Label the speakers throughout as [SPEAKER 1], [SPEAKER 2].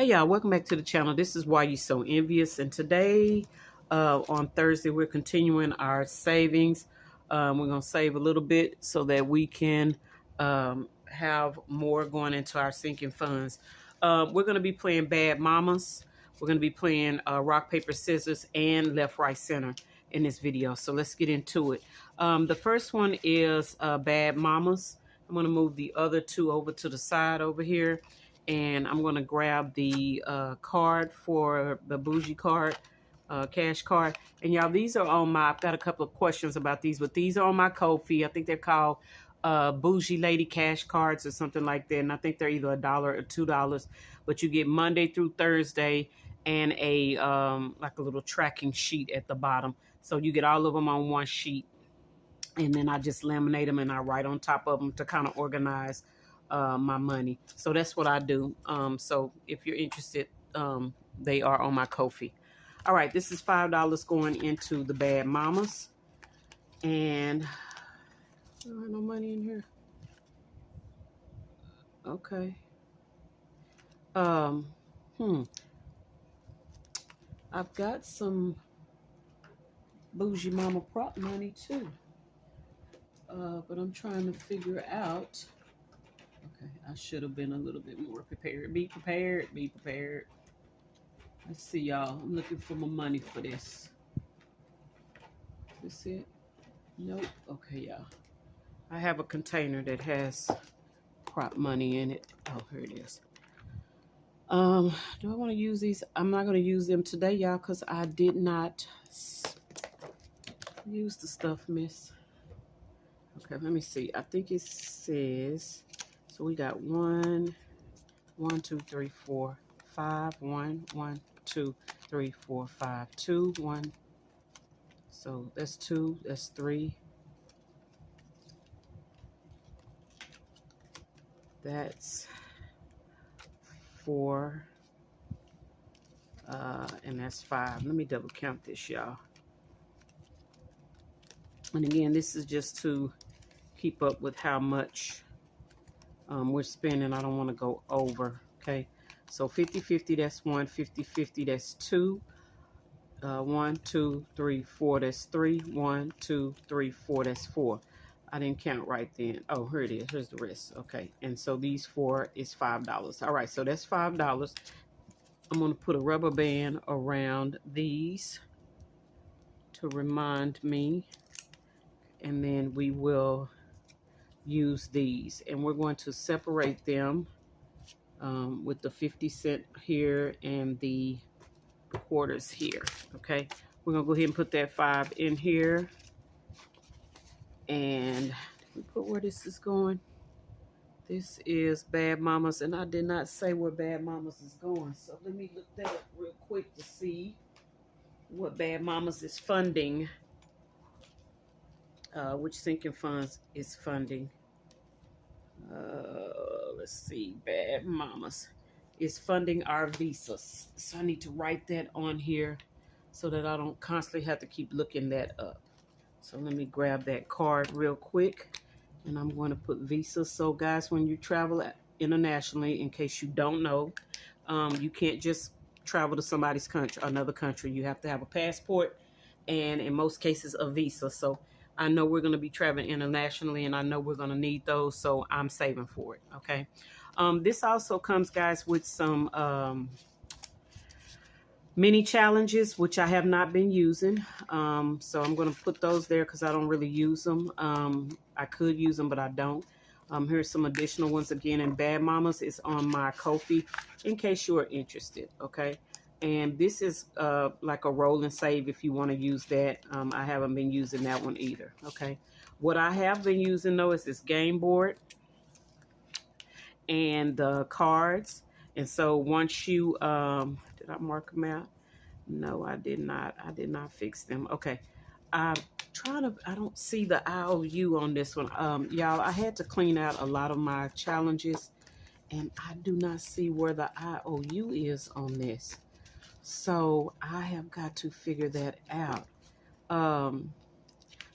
[SPEAKER 1] Hey y'all, welcome back to the channel. This is Why You So Envious, and today on Thursday we're continuing our savings. We're gonna save a little bit so that we can have more going into our sinking funds. We're gonna be playing Bad Mamas. We're gonna be playing rock, paper, scissors, and left, right, center in this video. So let's get into it. The first one is Bad Mamas. I'm gonna move the other two over to the side over here. And I'm going to grab the card for the bougie card, cash card. And y'all, these are on my, I've got a couple of questions about these, but these are on my Ko-fi. I think they're called bougie lady cash cards or something like that. And I think they're either $1 or $2, but you get Monday through Thursday and a like a little tracking sheet at the bottom. So you get all of them on one sheet. And then I just laminate them and I write on top of them to kind of organize my money. So that's what I do. So if you're interested, they are on my Ko-fi. All right, this is $5 going into the Bad Mamas. And no money in here. Okay. I've got some bougie mama prop money too. But I'm trying to figure out. Okay, I should have been a little bit more prepared. Be prepared, be prepared. Let's see, y'all. I'm looking for my money for this. Is this it? Nope. Okay, y'all. I have a container that has prop money in it. Oh, here it is. Do I want to use these? I'm not going to use them today, y'all, because I did not use the stuff, miss. Okay, let me see. I think it says... So we got 1, 2, 3, 4, 5. 1, 2, 3, 4, 5. 2, 1. So that's 2. That's 3. That's 4. And that's 5. Let me double count this, y'all. And again, this is just to keep up with how much we're spending. I don't want to go over. Okay, so 50-50, that's 1. 50-50, that's 2. 1, 2, 3, 4, that's 3. 1, 2, 3, 4, that's 4. I didn't count right then. Oh, here it is. Here's the rest. Okay, and so these 4 is $5. All right, so that's $5. I'm going to put a rubber band around these to remind me, and then we will use these, and we're going to separate them with the 50 cent here and the quarters here. Okay, we're gonna go ahead and put that 5 in here, and we put where this is going. This is Bad Mamas, and I did not say where Bad Mamas is going, so let me look that up real quick to see what Bad Mamas is funding. Which sinking funds is funding. Let's see. Bad Mamas is funding our visas. So I need to write that on here so that I don't constantly have to keep looking that up. So let me grab that card real quick, and I'm going to put visas. So guys, when you travel internationally, in case you don't know, you can't just travel to somebody's country, another country. You have to have a passport, and in most cases a visa. So I know we're going to be traveling internationally, and I know we're going to need those, so I'm saving for it. Okay. This also comes, guys, with some mini challenges, which I have not been using. So I'm going to put those there because I don't really use them. I could use them, but I don't. Here's some additional ones again, and Bad Mamas is on my Ko-fi in case you are interested. Okay. And this is like a roll and save if you want to use that. I haven't been using that one either. Okay. What I have been using, though, is this game board and the cards. And so once you, did I mark them out? No, I did not. I did not fix them. Okay. I don't see the IOU on this one. Y'all, I had to clean out a lot of my challenges, and I do not see where the IOU is on this. So I have got to figure that out.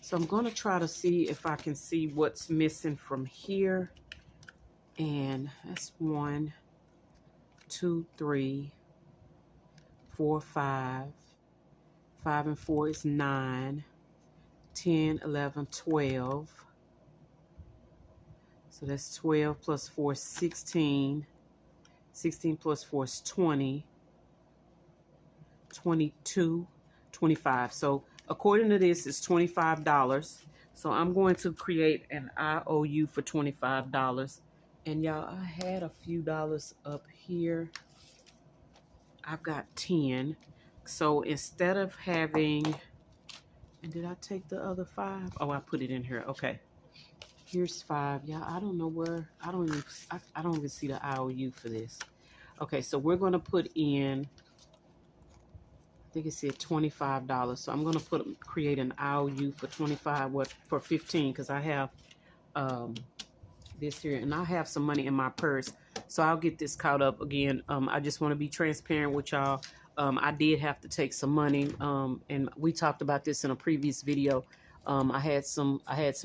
[SPEAKER 1] So I'm going to try to see if I can see what's missing from here. And that's 1, 2, 3, 4, 5. 5 and 4 is 9. 10, 11, 12. So that's 12 plus 4 is 16. 16 plus 4 is 20. 22, 25. So according to this, it's $25. So I'm going to create an IOU for $25. And y'all, I had a few dollars up here. I've got 10. So instead of having, and did I take the other 5? Oh, I put it in here. Okay. Here's 5. Yeah, I don't know where, I don't even see the IOU for this. Okay, so we're going to put in, I think it said $25. So I'm going to create an IOU for 25, for 15, because I have this here, and I have some money in my purse. So I'll get this caught up again. I just want to be transparent with y'all. I did have to take some money, and we talked about this in a previous video. I had some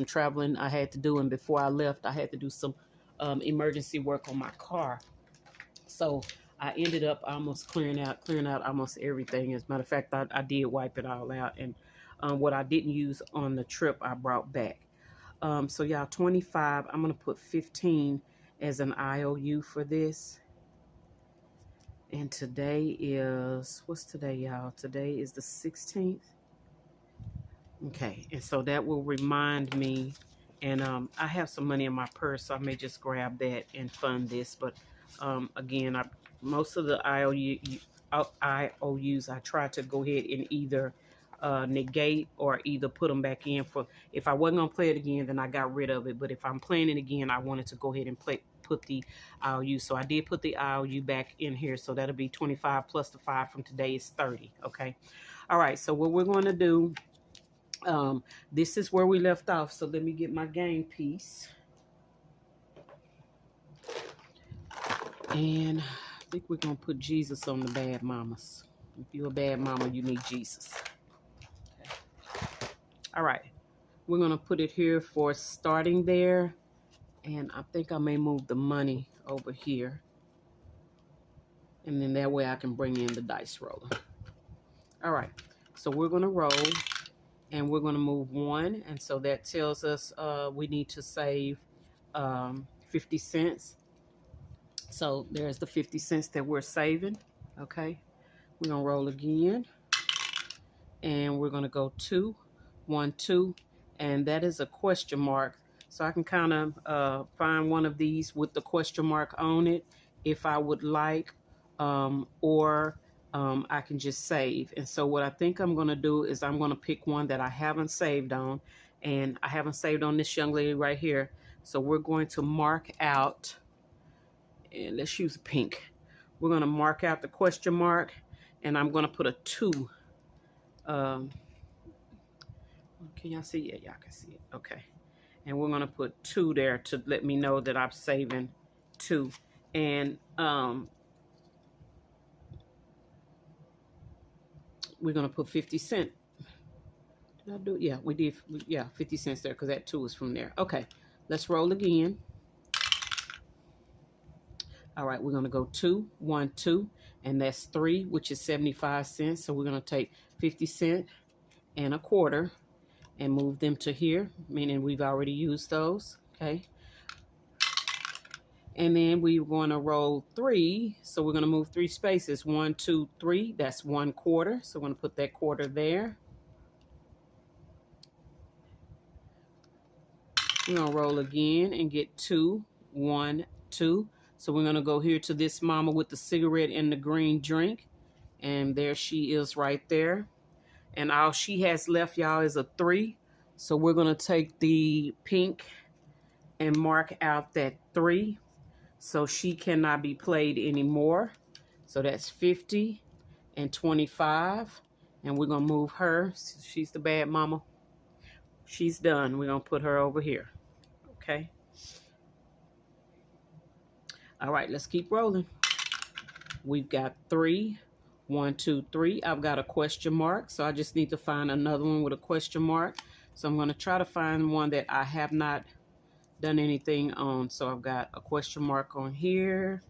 [SPEAKER 1] traveling I had to do, and before I left, I had to do some emergency work on my car. So I ended up almost clearing out almost everything. As a matter of fact, I did wipe it all out, and what I didn't use on the trip, I brought back. So y'all, 25. I'm gonna put 15 as an IOU for this. And today is, what's today, y'all? Today is the 16th. Okay, and so that will remind me, and I have some money in my purse, so I may just grab that and fund this. But again, most of the IOUs, I try to go ahead and either negate or either put them back in. For if I wasn't gonna play it again, then I got rid of it. But if I'm playing it again, I wanted to go ahead and put the IOU. So I did put the IOU back in here. So that'll be 25 plus the 5 from today is 30. Okay. All right. So what we're going to do, this is where we left off. So let me get my game piece. And I think we're going to put Jesus on the bad mamas. If you're a bad mama, you need Jesus. Okay. All right. We're going to put it here for starting there. And I think I may move the money over here. And then that way I can bring in the dice roller. All right. So we're going to roll. And we're going to move 1. And so that tells us we need to save 50 cents. So there's the 50 cents that we're saving. Okay. We're going to roll again. And we're going to go 2, 1, 2. And that is a question mark. So I can kind of find one of these with the question mark on it if I would like, or I can just save. And so what I think I'm going to do is I'm going to pick one that I haven't saved on, and I haven't saved on this young lady right here. So we're going to mark out, and let's use pink. We're going to mark out the question mark, and I'm going to put a 2. Can y'all see? Yeah, y'all can see it. Okay. And we're going to put 2 there to let me know that I'm saving 2. And we're going to put 50 cents. Did I do it? Yeah, we did. Yeah, 50 cents there because that 2 is from there. Okay, let's roll again. All right, we're going to go 2, 1, 2. And that's 3, which is 75 cents. So we're going to take 50 cents and a quarter and move them to here, meaning we've already used those. Okay. And then we're going to roll 3. So we're going to move 3 spaces. 1, 2, 3. That's 1 quarter. So we're going to put that quarter there. We're going to roll again and get 2, 1, 2. So we're going to go here to this mama with the cigarette and the green drink. And there she is right there. And all she has left, y'all, is a 3. So we're going to take the pink and mark out that 3. So she cannot be played anymore. So that's 50 and 25. And we're going to move her. She's the bad mama. She's done. We're going to put her over here. Okay. All right, let's keep rolling. We've got 3. 1, 2, 3. I've got a question mark. So I just need to find another one with a question mark. So I'm going to try to find one that I have not done anything on. So I've got a question mark on here.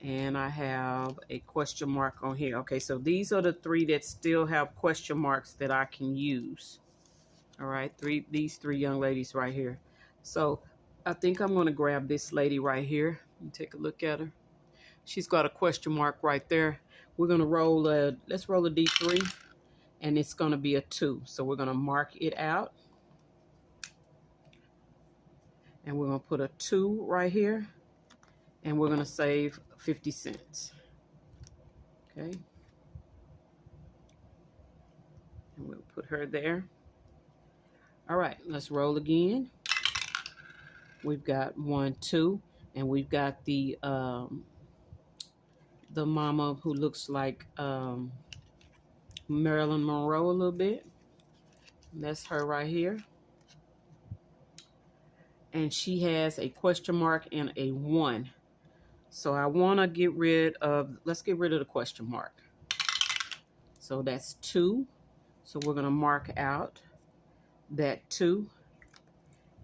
[SPEAKER 1] And I have a question mark on here. Okay, so these are the 3 that still have question marks that I can use. All right, these 3 young ladies right here. So I think I'm going to grab this lady right here and take a look at her. She's got a question mark right there. We're going to roll let's roll a D3, and it's going to be a 2. So we're going to mark it out. And we're going to put a 2 right here. And we're going to save 50 cents. Okay. And we'll put her there. All right, let's roll again. We've got 1, 2, and we've got the mama who looks like Marilyn Monroe a little bit. That's her right here. And she has a question mark and a 1. So I want to get rid of, let's get rid of the question mark. So that's 2. So we're going to mark out that 2.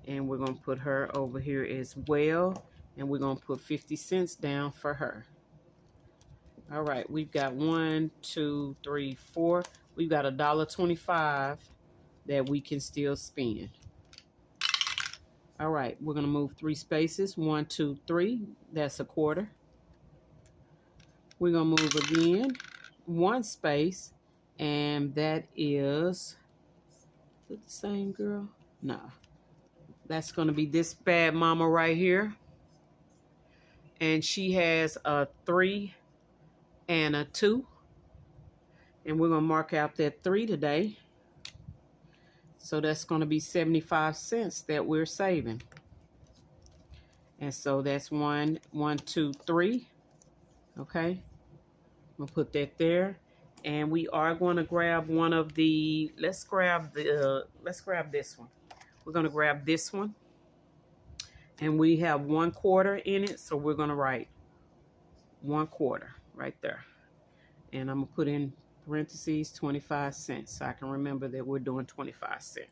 [SPEAKER 1] And we're going to put her over here as well. And we're going to put 50 cents down for her. All right, we've got 1, 2, 3, 4. We've got $1.25 that we can still spend. All right, we're going to move 3 spaces. 1, 2, 3. That's a quarter. We're going to move again 1 space, and that is the same girl? No. That's going to be this bad mama right here. And she has a 3 and a 2. And we're going to mark out that 3 today. So that's going to be 75 cents that we're saving. And so that's 1, 2, 3. Okay. We'll put that there. And we are going to grab one of the, let's grab this one. We're going to grab this one. And we have 1/4 in it. So we're going to write 1/4 right there. And I'm going to put in parentheses 25 cents. So I can remember that we're doing 25 cents.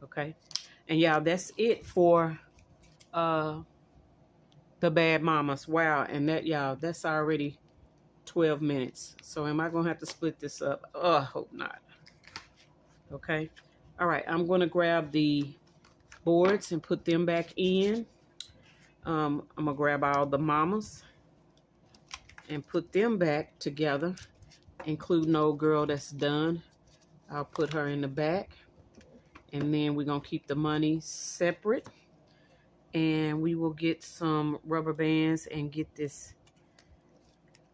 [SPEAKER 1] Okay. And y'all, that's it for the bad mamas. Wow. And that, y'all, that's already 12 minutes. So am I going to have to split this up? Oh, I hope not. Okay. All right. I'm going to grab the boards and put them back in. I'm going to grab all the mamas and put them back together, including old girl that's done. I'll put her in the back. And then we're going to keep the money separate. And we will get some rubber bands and get this.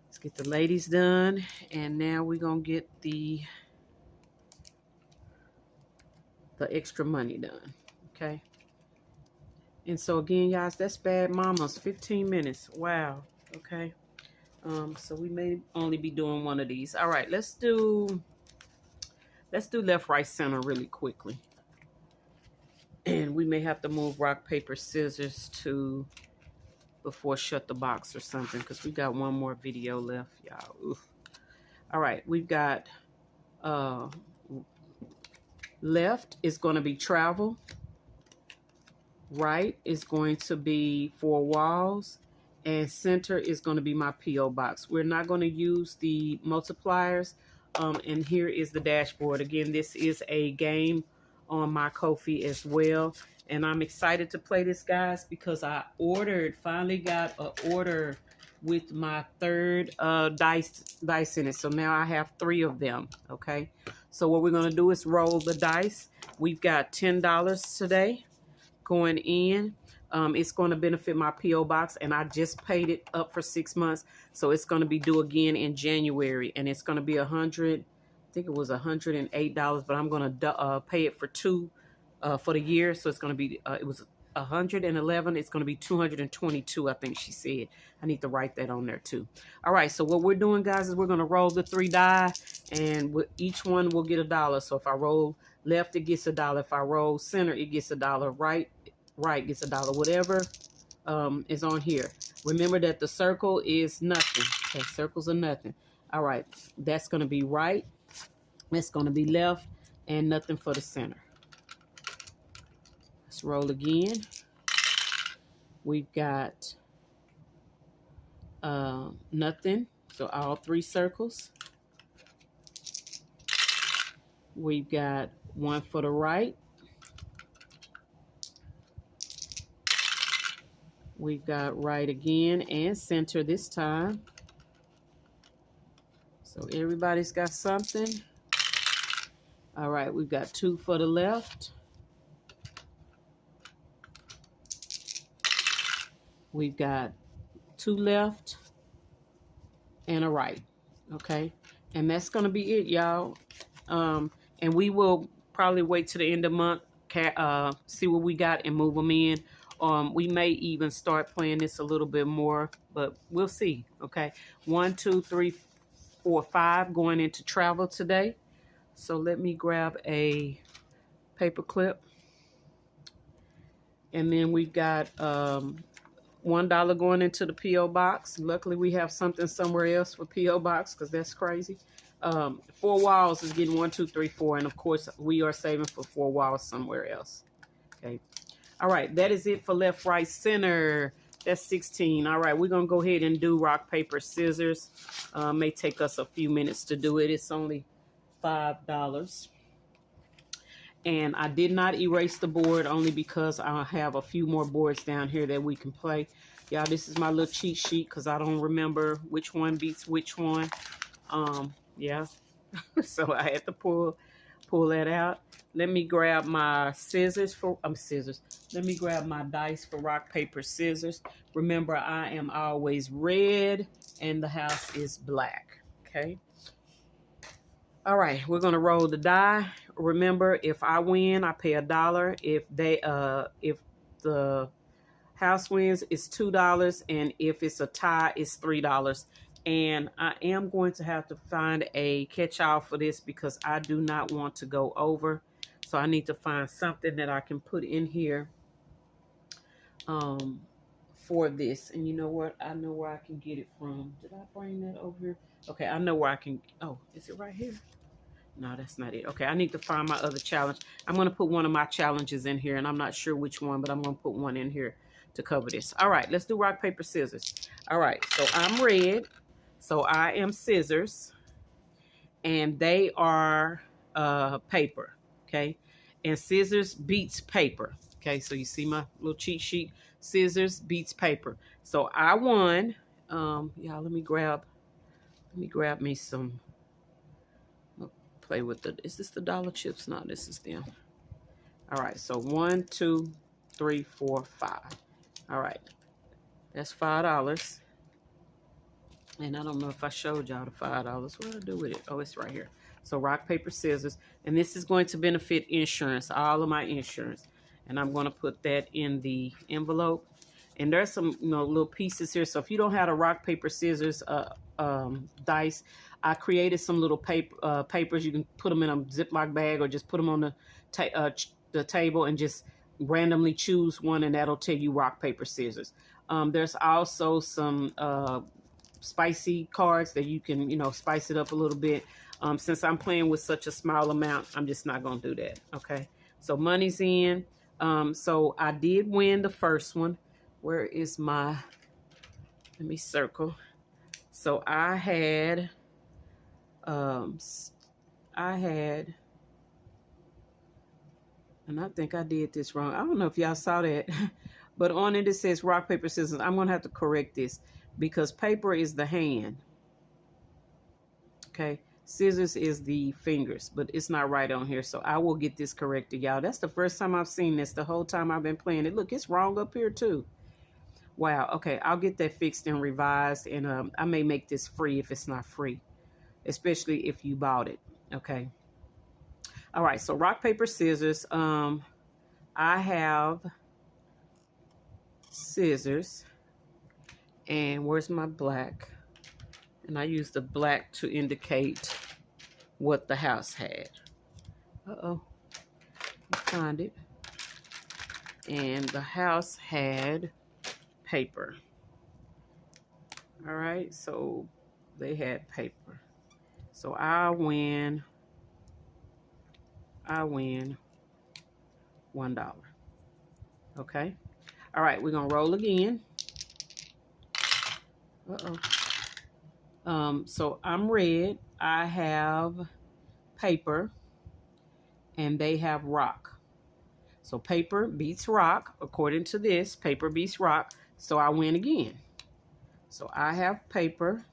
[SPEAKER 1] Let's get the ladies done. And now we're going to get the extra money done. Okay. And so again, guys, that's bad mamas. 15 minutes. Wow. Okay. So we may only be doing one of these. All right, let's do left, right, center really quickly. And we may have to move rock, paper, scissors to before shut the box or something, because we got one more video left, y'all. All right, we've got left is going to be travel. Right is going to be 4 walls. And center is going to be my P.O. box. We're not going to use the multipliers. And here is the dashboard. Again, this is a game on my Ko-fi as well. And I'm excited to play this, guys, because I finally got an order with my 3rd dice in it. So now I have 3 of them, okay? So what we're going to do is roll the dice. We've got $10 today going in. It's going to benefit my P.O. box, and I just paid it up for 6 months. So it's going to be due again in January, and it's going to be $100. I think it was $108, but I'm going to pay it for 2 for the year. So it's going to be, it was $111. It's going to be $222, I think she said. I need to write that on there too. All right, so what we're doing, guys, is we're going to roll the 3 die, and each one will get $1. So if I roll left, it gets $1. If I roll center, it gets $1. Right gets $1. Whatever is on here. Remember that the circle is nothing. Okay, circles are nothing. All right, that's going to be right. That's going to be left, and nothing for the center. Let's roll again. We've got nothing. So all 3 circles. We've got 1 for the right. We've got right again and center this time. So everybody's got something. All right, we've got 2 for the left. We've got 2 left and a right. Okay, and that's gonna be it, y'all. And we will probably wait to the end of the month, see what we got and move them in. We may even start playing this a little bit more, but we'll see. Okay, 1, 2, 3, 4, 5 going into travel today. So let me grab a paper clip. And then we've got $1 going into the P.O. box. Luckily, we have something somewhere else for P.O. box because that's crazy. 4 walls is getting 1, 2, 3, 4. And of course, we are saving for 4 walls somewhere else. Okay. All right. That is it for left, right, center. That's 16. All right. We're going to go ahead and do rock, paper, scissors. May take us a few minutes to do it. It's only $5. And I did not erase the board only because I have a few more boards down here that we can play. Y'all, this is my little cheat sheet because I don't remember which one beats which one. Yeah. So I had to pull that out. Let me grab my scissors for scissors. Let me grab my dice for rock, paper, scissors. Remember, I am always red and the house is black. Okay. All right, we're gonna roll the die. Remember, if I win, I pay $1. If the house wins, it's $2, and if it's a tie, it's $3. And I am going to have to find a catch-all for this because I do not want to go over. So I need to find something that I can put in here for this. And you know what? I know where I can get it from. Did I bring that over here? Okay, I know where I can. Oh, is it right here? No, that's not it. Okay, I need to find my other challenge. I'm going to put one of my challenges in here, and I'm not sure which one, but I'm going to put one in here to cover this. All right, let's do rock, paper, scissors. All right, so I'm red, so I am scissors, and they are paper, okay? And scissors beats paper, okay? So you see my little cheat sheet. Scissors beats paper. So I won. Yeah, let me grab me some. Play with the, is this the dollar chips? No, this is them. All right, so 1, 2, 3, 4, 5. All right, that's $5. And I don't know if I showed y'all the $5. What do I do with it? Oh, it's right here. So rock, paper, scissors. And this is going to benefit insurance, all of my insurance. And I'm going to put that in the envelope. And there's some, little pieces here. So if you don't have a rock, paper, scissors dice, I created some little papers. You can put them in a Ziploc bag or just put them on the table and just randomly choose one, and that'll tell you rock, paper, scissors. There's also some spicy cards that you can, spice it up a little bit. Since I'm playing with such a small amount, I'm just not going to do that. Okay. So money's in. So I did win the first one. Where is my, let me circle. So I had, and I think I did this wrong. I don't know if y'all saw that, but on it says rock, paper, scissors. I'm going to have to correct this because paper is the hand. Okay. Scissors is the fingers, but it's not right on here. So I will get this corrected, y'all. That's the first time I've seen this the whole time I've been playing it. Look, it's wrong up here too. Wow. Okay. I'll get that fixed and revised, and I may make this free if it's not free, especially if you bought it. Okay. All right. So rock, paper, scissors. I have scissors, and where's my black? And I use the black to indicate what the house had. Uh-oh. Find it. And the house had paper. All right, so they had paper. So I win $1. Okay. All right, we're gonna roll again. So I'm red. I have paper, and they have rock. So paper beats rock. According to this, paper beats rock. So I win again. So I have paper,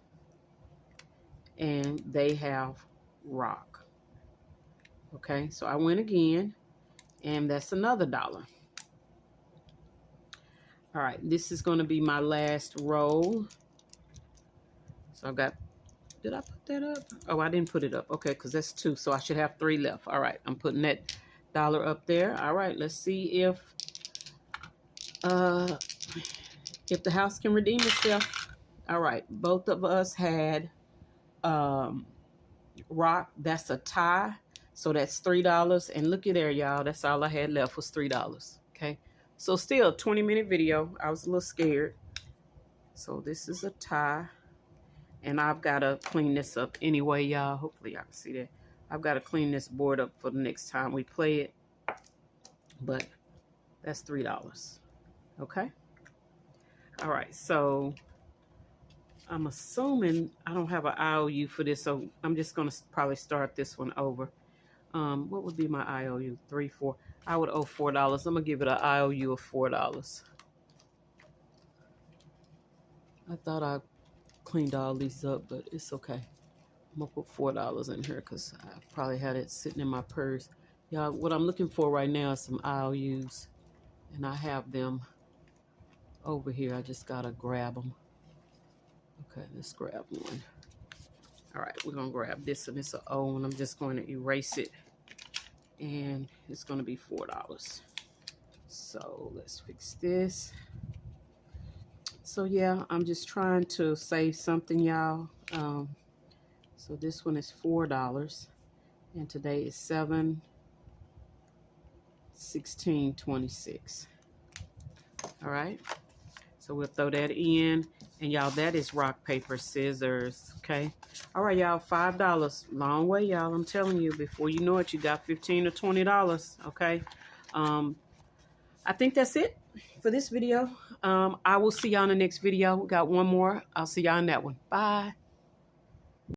[SPEAKER 1] and they have rock. Okay, so I win again, and that's another $1. All right, this is going to be my last roll. So I've got, did I put that up? Oh, I didn't put it up. Okay, because that's 2, so I should have 3 left. All right, I'm putting that $1 up there. All right, let's see if the house can redeem itself. All right, both of us had rock. That's a tie, so that's $3. And looky there, y'all. That's all I had left was $3. Okay, so still 20-minute video. I was a little scared. So this is a tie. And I've got to clean this up anyway, y'all. Hopefully y'all can see that. I've got to clean this board up for the next time we play it. But that's $3. Okay? All right, so I'm assuming I don't have an IOU for this, so I'm just going to probably start this one over. What would be my IOU? 3, 4. I would owe $4. I'm going to give it an IOU of $4. I thought I cleaned all these up, but it's okay. I'm gonna put $4 in here because I probably had it sitting in my purse. Y'all, what I'm looking for right now is some IOUs, and I have them over here. I just gotta grab them. Okay, let's grab one. All right, we're gonna grab this, and it's an O, and I'm just going to erase it, and it's gonna be $4. So let's fix this. So yeah, I'm just trying to save something, y'all. So this one is $4, and today is 7/16/26. All right, so we'll throw that in, and y'all, that is rock, paper, scissors. Okay, all right, y'all, $5. Long way, y'all. I'm telling you, before you know it, you got $15 or $20. Okay, I think that's it for this video. I will see y'all in the next video. We got one more. I'll see y'all in that one. Bye.